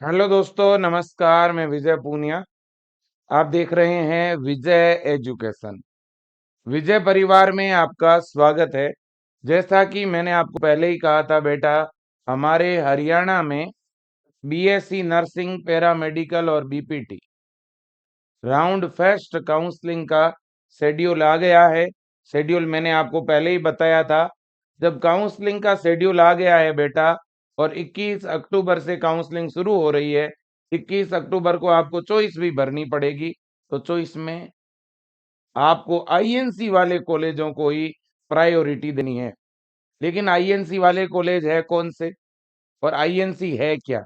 Hello दोस्तों, नमस्कार। मैं विजय पूनिया। आप देख रहे हैं विजय एजुकेशन। विजय परिवार में आपका स्वागत है। जैसा कि मैंने आपको पहले ही कहा था बेटा, हमारे हरियाणा में बीएससी नर्सिंग, पैरामेडिकल और बीपीटी राउंड फर्स्ट काउंसलिंग का शेड्यूल आ गया है। शेड्यूल मैंने आपको पहले ही बताया था। जब काउंसलिंग का शेड्यूल आ गया है बेटा, और 21 अक्टूबर से काउंसलिंग शुरू हो रही है। 21 अक्टूबर को आपको चॉइस भी भरनी पड़ेगी। तो चॉइस में आपको आईएनसी वाले कॉलेजों को ही प्रायोरिटी देनी है। लेकिन आईएनसी वाले कॉलेज है कौन से, और आईएनसी है क्या?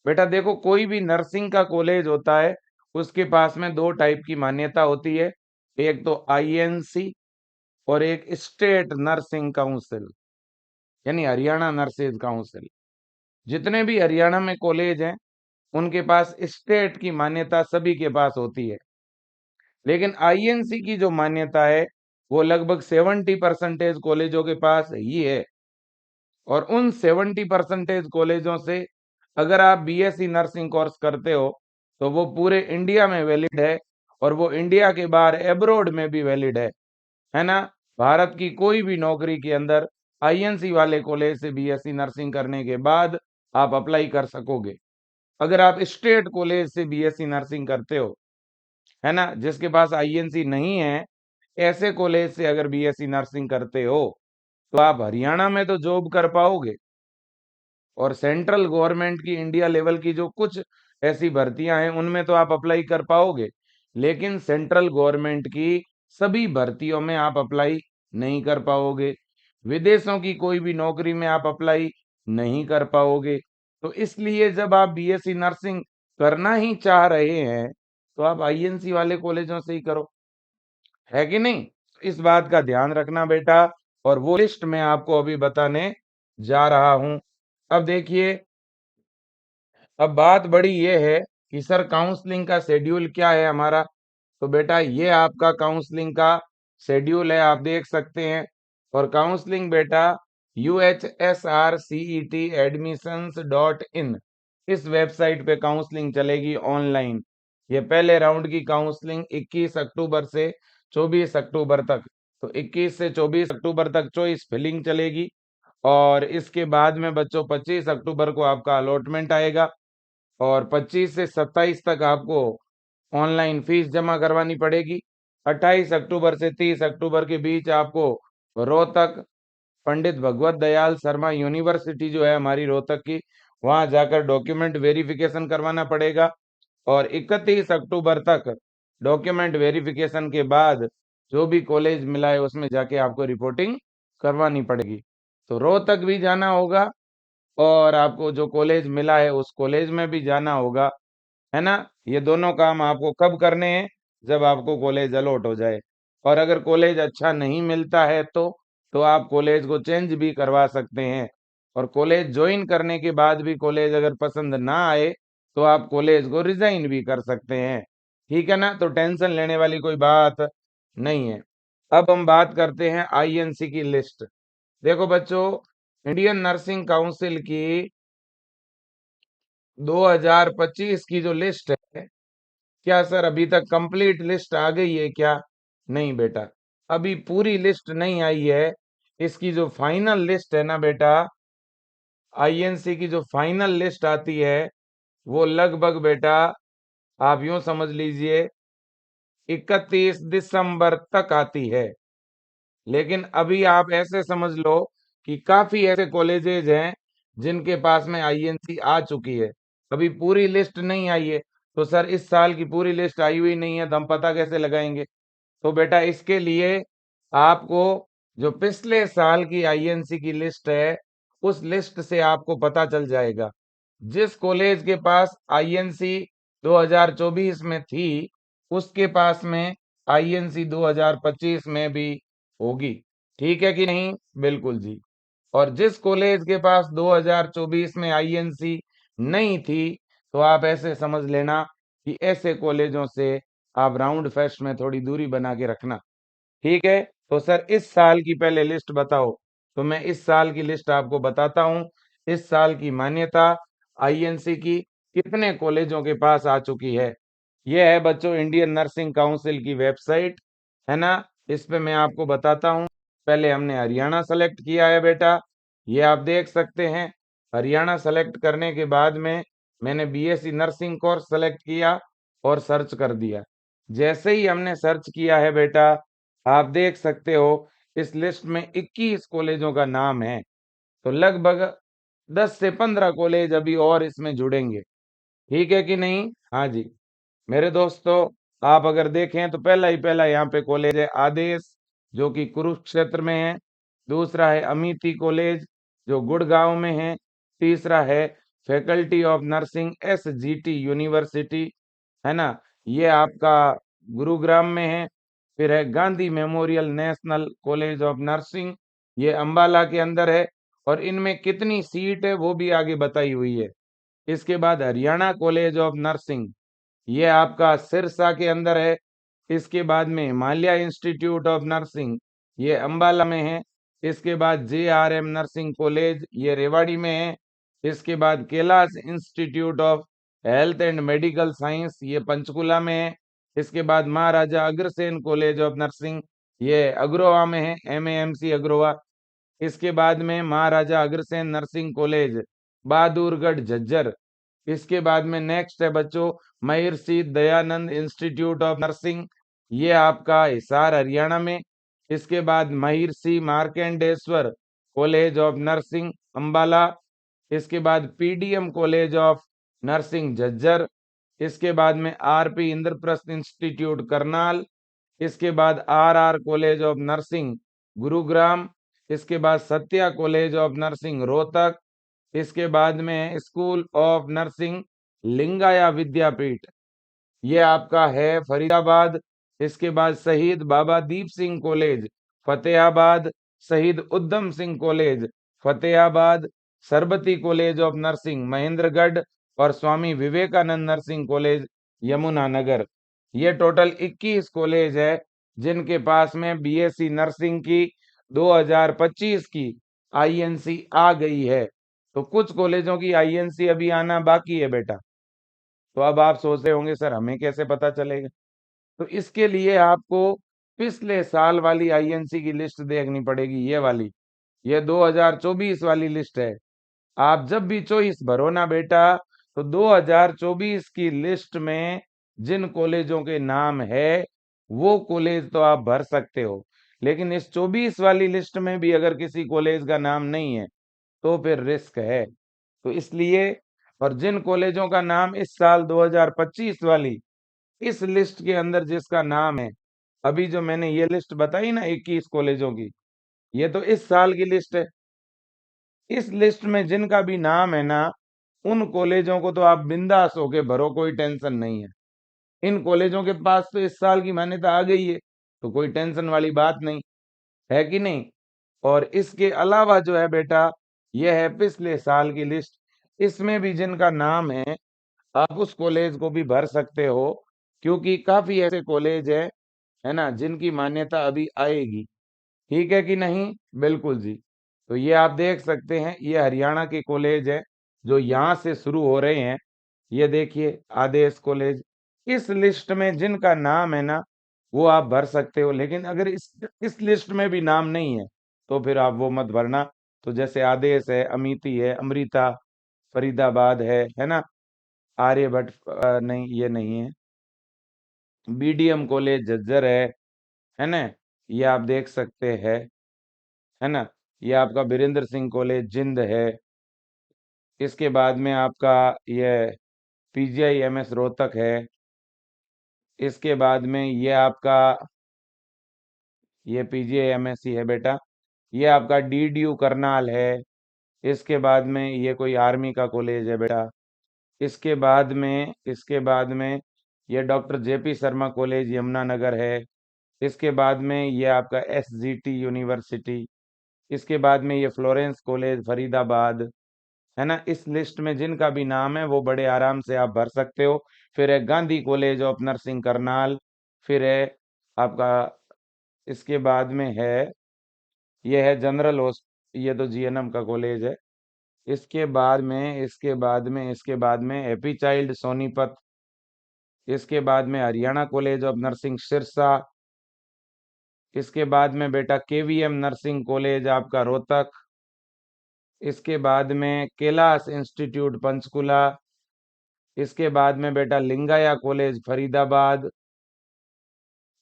बेटा देखो, कोई भी नर्सिंग का कॉलेज होता है, उसके पास में दो टाइप की मान्यता होती है। एक तो आईएनसी और एक स्टेट नर्सिंग काउंसिल, यानी हरियाणा नर्सेज काउंसिल। जितने भी हरियाणा में कॉलेज हैं, उनके पास स्टेट की मान्यता सभी के पास होती है। लेकिन आईएनसी की जो मान्यता है, वो लगभग 70% कॉलेजों के पास ही है। और उन 70% कॉलेजों से अगर आप बीएससी नर्सिंग कोर्स करते हो, तो वो पूरे इंडिया में वैलिड है, और वो इंडिया के बाहर एब्रोड में भी वैलिड है ना। भारत की कोई भी नौकरी के अंदर आईएनसी वाले कॉलेज से बीएससी नर्सिंग करने के बाद आप अप्लाई कर सकोगे। अगर आप स्टेट कॉलेज से बीएससी नर्सिंग करते हो, है ना, जिसके पास आईएनसी नहीं है, ऐसे कॉलेज से अगर बीएससी नर्सिंग करते हो, तो आप हरियाणा में तो जॉब कर पाओगे, और सेंट्रल गवर्नमेंट की इंडिया लेवल की जो कुछ ऐसी भर्तियां हैं, उनमें तो आप अप्लाई कर पाओगे। लेकिन सेंट्रल गवर्नमेंट की सभी भर्तियों में आप अप्लाई नहीं कर पाओगे। विदेशों की कोई भी नौकरी में आप अप्लाई नहीं कर पाओगे। तो इसलिए जब आप बीएससी नर्सिंग करना ही चाह रहे हैं, तो आप आईएनसी वाले कॉलेजों से ही करो, है कि नहीं? इस बात का ध्यान रखना बेटा। और वो लिस्ट मैं आपको अभी बताने जा रहा हूं। अब देखिए, अब बात बड़ी ये है कि सर काउंसलिंग का शेड्यूल क्या है हमारा। तो बेटा ये आपका काउंसलिंग का शेड्यूल है, आप देख सकते हैं। और काउंसलिंग बेटा UHSRCET admissions.in, इस वेबसाइट पे काउंसलिंग चलेगी ऑनलाइन। ये पहले राउंड की काउंसलिंग 21 अक्टूबर से 24 अक्टूबर तक। तो 21 से 24 अक्टूबर तक चॉइस फिलिंग चलेगी। और इसके बाद में बच्चों 25 अक्टूबर को आपका अलॉटमेंट आएगा, और 25 से 27 तक आपको ऑनलाइन फीस जमा करवानी पड़ेगी। 28 अक्टूबर से 30 अक्टूबर के बीच आपको रोहतक पंडित भगवत दयाल शर्मा यूनिवर्सिटी जो है हमारी रोहतक की, वहां जाकर डॉक्यूमेंट वेरिफिकेशन करवाना पड़ेगा। और 31 अक्टूबर तक डॉक्यूमेंट वेरिफिकेशन के बाद जो भी कॉलेज मिला है, उसमें जाके आपको रिपोर्टिंग करवानी पड़ेगी। तो रोहतक भी जाना होगा, और आपको जो कॉलेज मिला है उस कॉलेज में भी जाना होगा, है ना। ये दोनों काम आपको कब करने हैं? जब आपको कॉलेज अलॉट हो जाए। और अगर कॉलेज अच्छा नहीं मिलता है, तो आप कॉलेज को चेंज भी करवा सकते हैं। और कॉलेज ज्वाइन करने के बाद भी कॉलेज अगर पसंद ना आए, तो आप कॉलेज को रिजाइन भी कर सकते हैं। ठीक है ना, तो टेंशन लेने वाली कोई बात नहीं है। अब हम बात करते हैं आईएनसी की लिस्ट। देखो बच्चों, इंडियन नर्सिंग काउंसिल की 2025 की जो लिस्ट है, क्या सर अभी तक कंप्लीट लिस्ट आ गई है क्या? नहीं बेटा, अभी पूरी लिस्ट नहीं आई है। इसकी जो फाइनल लिस्ट है ना बेटा, आईएनसी की जो फाइनल लिस्ट आती है, वो लगभग बेटा आप यूं समझ लीजिए 31 दिसंबर तक आती है। लेकिन अभी आप ऐसे समझ लो कि काफी ऐसे कॉलेजेज हैं जिनके पास में आईएनसी आ चुकी है। अभी पूरी लिस्ट नहीं आई है। तो सर इस साल की पूरी लिस्ट आई हुई नहीं है, तो हम पता कैसे लगाएंगे? तो बेटा इसके लिए आपको जो पिछले साल की आईएनसी की लिस्ट है, उस लिस्ट से आपको पता चल जाएगा। जिस कॉलेज के पास आईएनसी 2024 में थी, उसके पास में आईएनसी 2025 में भी होगी। ठीक है कि नहीं? बिल्कुल जी। और जिस कॉलेज के पास 2024 में आईएनसी नहीं थी, तो आप ऐसे समझ लेना कि ऐसे कॉलेजों से आप राउंड फेस्ट में थोड़ी दूरी बना के रखना। ठीक है। तो सर इस साल की पहले लिस्ट बताओ। तो मैं इस साल की लिस्ट आपको बताता हूं। इस साल की मान्यता आईएनसी की कितने कॉलेजों के पास आ चुकी है। यह है बच्चों इंडियन नर्सिंग काउंसिल की वेबसाइट, है ना। इस पे मैं आपको बताता हूँ। पहले हमने हरियाणा सेलेक्ट किया है बेटा, ये आप देख सकते हैं। हरियाणा सेलेक्ट करने के बाद में मैंने बीएससी नर्सिंग कोर्स सेलेक्ट किया और सर्च कर दिया। जैसे ही हमने सर्च किया है बेटा, आप देख सकते हो इस लिस्ट में 21 कॉलेजों का नाम है। तो लगभग 10 से 15 कॉलेज अभी और इसमें जुड़ेंगे। ठीक है कि नहीं? हाँ जी। मेरे दोस्तों, आप अगर देखें तो पहला ही पहला यहाँ पे कॉलेज है आदेश, जो कि कुरुक्षेत्र में है। दूसरा है अमिती कॉलेज, जो गुड़गांव में है। तीसरा है faculty of nursing SGT university, है ना, ये आपका गुरुग्राम में है। फिर है Gandhi memorial national college of nursing, ये अंबाला के अंदर है। और इनमें कितनी सीट है वो भी आगे बताई हुई है। इसके बाद हरियाणा कॉलेज ऑफ नर्सिंग, ये आपका सिरसा के अंदर है। इसके बाद में हिमालय इंस्टीट्यूट ऑफ नर्सिंग, ये अंबाला में है। इसके बाद जेआरएम नर्सिंग कॉलेज, ये रेवाड़ी में है। इसके बाद Kailash institute of health and medical science, ये पंचकुला में है। इसके बाद Maharaja Agrasen college of nursing, ये अग्रोवा में है, एमएएमसी अग्रोवा। इसके बाद में महाराजा अग्रसेन नर्सिंग कॉलेज बहादुरगढ़ झज्जर। इसके बाद में नेक्स्ट है बच्चों Maharshi Dayanand institute of nursing, ये आपका हिसार हरियाणा में। इसके बाद Maharshi Markandeshwar college of nursing Ambala. इसके बाद PDM college of nursing Jhajjar. इसके बाद में आरपी इंद्रप्रस्थ इंस्टीट्यूट करनाल। इसके बाद RR college of nursing Gurugram. इसके बाद Satya college of nursing Rohtak. इसके बाद में school of nursing Lingaya's Vidyapeeth, ये आपका है फरीदाबाद। इसके बाद Shaheed Baba Deep Singh college Fatehabad, Shaheed Udham Singh college Fatehabad, Sarbati college of nursing Mahendragarh और स्वामी विवेकानंद नर्सिंग कॉलेज यमुनानगर। ये टोटल 21 कॉलेज है जिनके पास में बीएससी नर्सिंग की 2025 की आईएनसी आ गई है। तो कुछ कॉलेजों की आईएनसी अभी आना बाकी है बेटा। तो अब आप सोच रहे होंगे सर हमें कैसे पता चलेगा। तो इसके लिए आपको पिछले साल वाली आईएनसी की लिस्ट देखनी पड़ेगी, ये वाली, ये 2024 वाली लिस्ट है। आप जब भी चॉइस भरो ना बेटा, तो 2024 की लिस्ट में जिन कॉलेजों के नाम है वो कॉलेज तो आप भर सकते हो। लेकिन इस 24 वाली लिस्ट में भी अगर किसी कॉलेज का नाम नहीं है तो फिर रिस्क है। तो इसलिए, और जिन कॉलेजों का नाम इस साल 2025 वाली इस लिस्ट के अंदर जिसका नाम है, अभी जो मैंने ये लिस्ट बताई ना 21 कॉलेजों की, ये तो इस साल की लिस्ट है। इस लिस्ट में जिनका भी नाम है ना, उन कॉलेजों को तो आप बिंदास होके भरो, कोई टेंशन नहीं है। इन कॉलेजों के पास तो इस साल की मान्यता आ गई है, तो कोई टेंशन वाली बात नहीं है, कि नहीं। और इसके अलावा जो है बेटा, यह है पिछले साल की लिस्ट। इसमें भी जिनका नाम है आप उस कॉलेज को भी भर सकते हो, क्योंकि काफी ऐसे कॉलेज है ना, जिनकी मान्यता अभी आएगी। ठीक है कि नहीं? बिल्कुल जी। तो ये आप देख सकते हैं, ये हरियाणा के कॉलेज है जो यहाँ से शुरू हो रहे हैं। ये देखिए आदेश कॉलेज। इस लिस्ट में जिनका नाम है ना, वो आप भर सकते हो। लेकिन अगर इस लिस्ट में भी नाम नहीं है तो फिर आप वो मत भरना। तो जैसे आदेश है, अमिती है, अमृता फरीदाबाद है ना, आर्यभट्ट नहीं, ये नहीं है। बीडीएम कॉलेज झज्जर है ना, ये आप देख सकते हैं, है ना। ये आपका बीरेंद्र सिंह कॉलेज जिंद है। इसके बाद में आपका ये पीजीआईएमएस रोहतक है। इसके बाद में ये आपका ये पीजीआईएमएस ही है बेटा। ये आपका डीडीयू करनाल है। इसके बाद में ये कोई आर्मी का कॉलेज है बेटा। इसके बाद में ये doctor JP Sharma college Yamunanagar है। इसके बाद में ये आपका एसजीटी यूनिवर्सिटी। इसके बाद में ये फ्लोरेंस कॉलेज फरीदाबाद, है ना। इस लिस्ट में जिनका भी नाम है वो बड़े आराम से आप भर सकते हो। फिर है Gandhi college of nursing Karnal. फिर है आपका, इसके बाद में है, ये है जनरल हॉस्प ये तो जीएनएम का कॉलेज है। इसके बाद में हैप्पी चाइल्ड सोनीपत। इसके बाद में Haryana college of nursing Sirsa. इसके बाद में बेटा केवीएम नर्सिंग कॉलेज आपका रोहतक। इसके बाद में कैलाश इंस्टीट्यूट पंचकुला। इसके बाद में बेटा लिंगाया कॉलेज फरीदाबाद।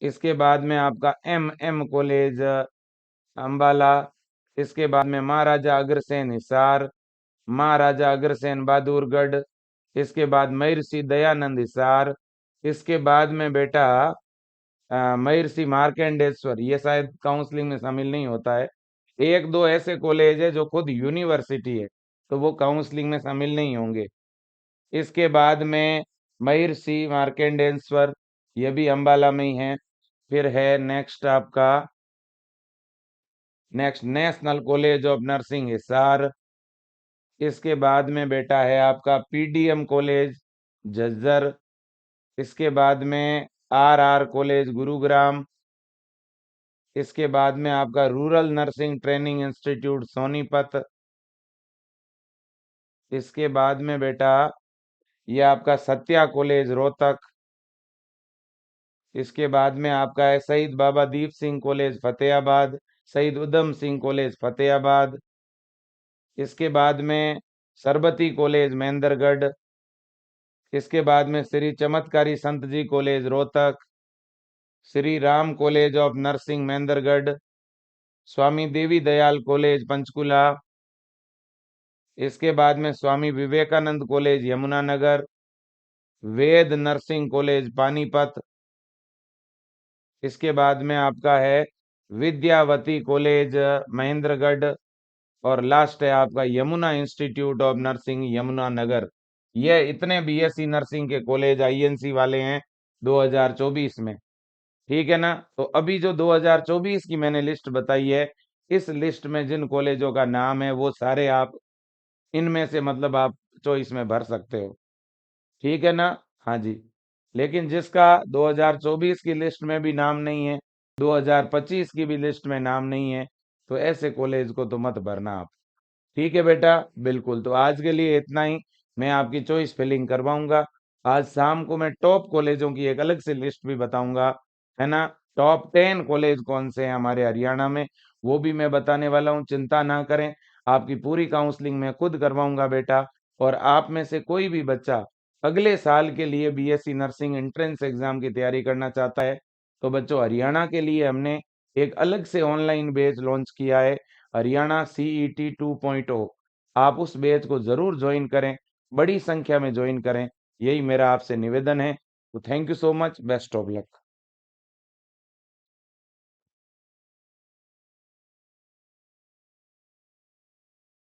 इसके बाद में आपका एम कॉलेज अंबाला। इसके बाद में महाराजा अग्रसेन हिसार, महाराजा अग्रसेन बहादुरगढ़। इसके बाद महर्षि दयानंद हिसार। इसके बाद में बेटा महर्षि मार्कंडेश्वर, ये शायद काउंसलिंग में शामिल नहीं होता है। एक दो ऐसे कॉलेज है जो खुद यूनिवर्सिटी है, तो वो काउंसलिंग में शामिल नहीं होंगे। इसके बाद में महर्षि मार्कंडेश्वर, ये भी अंबाला में ही है। फिर है नेक्स्ट आपका national college of nursing Hisar. इसके बाद में बेटा है आपका पीडीएम कॉलेज झज्जर। इसके बाद में आर कॉलेज गुरुग्राम। इसके बाद में आपका rural nursing training institute Sonipat. इसके बाद में बेटा ये आपका सत्या कॉलेज रोहतक। इसके बाद में आपका है शहीद बाबा दीप सिंह कॉलेज फतेहाबाद, शहीद उधम सिंह कॉलेज फतेहाबाद। इसके बाद में सरबती कॉलेज महेंद्रगढ़। इसके बाद में Shri Chamatkari Sant ji college Rohtak, Shri Ram college of nursing Mahendragarh, Swami Devi Dayal college Panchkula. इसके बाद में Swami Vivekananda college Yamunanagar, Ved nursing college Panipat. इसके बाद में आपका है विद्यावती कॉलेज महेंद्रगढ़, और लास्ट है आपका Yamuna institute of nursing Yamunanagar. ये इतने बीएससी नर्सिंग के कॉलेज आईएनसी वाले हैं 2024 में। ठीक है ना। तो अभी जो 2024 की मैंने लिस्ट बताई है, इस लिस्ट में जिन कॉलेजों का नाम है वो सारे आप इनमें से मतलब आप चॉइस में भर सकते हो। ठीक है ना। हाँ जी। लेकिन जिसका 2024 की लिस्ट में भी नाम नहीं है, 2025 की भी लिस्ट में नाम नहीं है, तो ऐसे कॉलेज को तो मत भरना आप। ठीक है बेटा, बिल्कुल। तो आज के लिए इतना ही। मैं आपकी चॉइस फिलिंग करवाऊंगा। आज शाम को मैं टॉप कॉलेजों की एक अलग से लिस्ट भी बताऊंगा, है ना। टॉप 10 कॉलेज कौन से हैं हमारे हरियाणा में, वो भी मैं बताने वाला हूँ। चिंता ना करें, आपकी पूरी काउंसलिंग मैं खुद करवाऊंगा बेटा। और आप में से कोई भी बच्चा अगले साल के लिए बीएससी नर्सिंग एंट्रेंस एग्जाम की तैयारी करना चाहता है, तो बच्चों हरियाणा के लिए हमने एक अलग से ऑनलाइन बैच लॉन्च किया है, हरियाणा सीईटी 2.0। आप उस बैच को जरूर ज्वाइन करें, बड़ी संख्या में ज्वाइन करें, यही मेरा आपसे निवेदन है। तो thank you so much, best of luck.